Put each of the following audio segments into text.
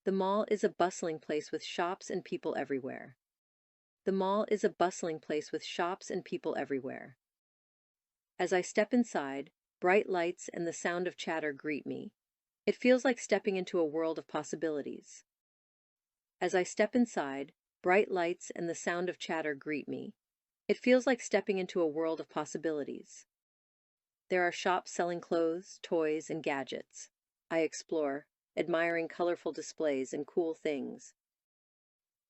The mall is a bustling place with shops and people everywhere. The mall is a bustling place with shops and people everywhere. As I step inside, bright lights and the sound of chatter greet me. It feels like stepping into a world of possibilities. As I step inside, bright lights and the sound of chatter greet me. It feels like stepping into a world of possibilities. There are shops selling clothes, toys, and gadgets. I explore, admiring colorful displays and cool things.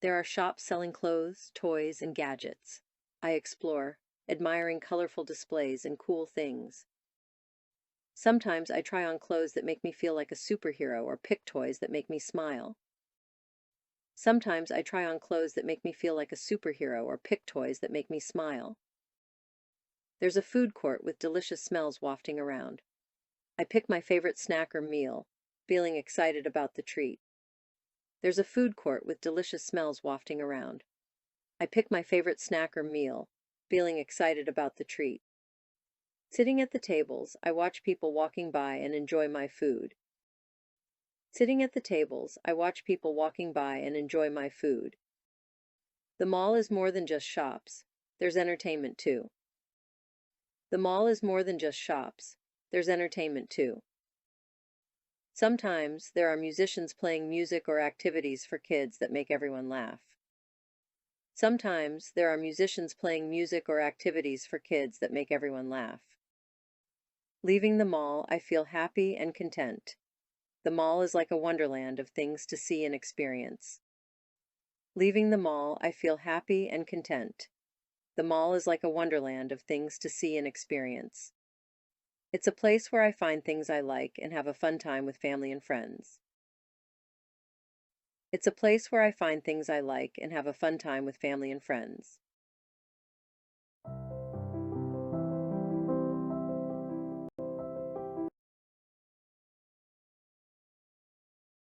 There are shops selling clothes, toys, and gadgets. I explore, admiring colorful displays and cool things. Sometimes I try on clothes that make me feel like a superhero or pick toys that make me smile. Sometimes I try on clothes that make me feel like a superhero or pick toys that make me smile. There's a food court with delicious smells wafting around. I pick my favorite snack or meal, feeling excited about the treat. There's a food court with delicious smells wafting around. I pick my favorite snack or meal, feeling excited about the treat. Sitting at the tables, I watch people walking by and enjoy my food. Sitting at the tables, I watch people walking by and enjoy my food. The mall is more than just shops. There's entertainment too. The mall is more than just shops. There's entertainment too. Sometimes there are musicians playing music or activities for kids that make everyone laugh. Sometimes there are musicians playing music or activities for kids that make everyone laugh. Leaving the mall, I feel happy and content. The mall is like a wonderland of things to see and experience. Leaving the mall, I feel happy and content. The mall is like a wonderland of things to see and experience. It's a place where I find things I like and have a fun time with family and friends. It's a place where I find things I like and have a fun time with family and friends.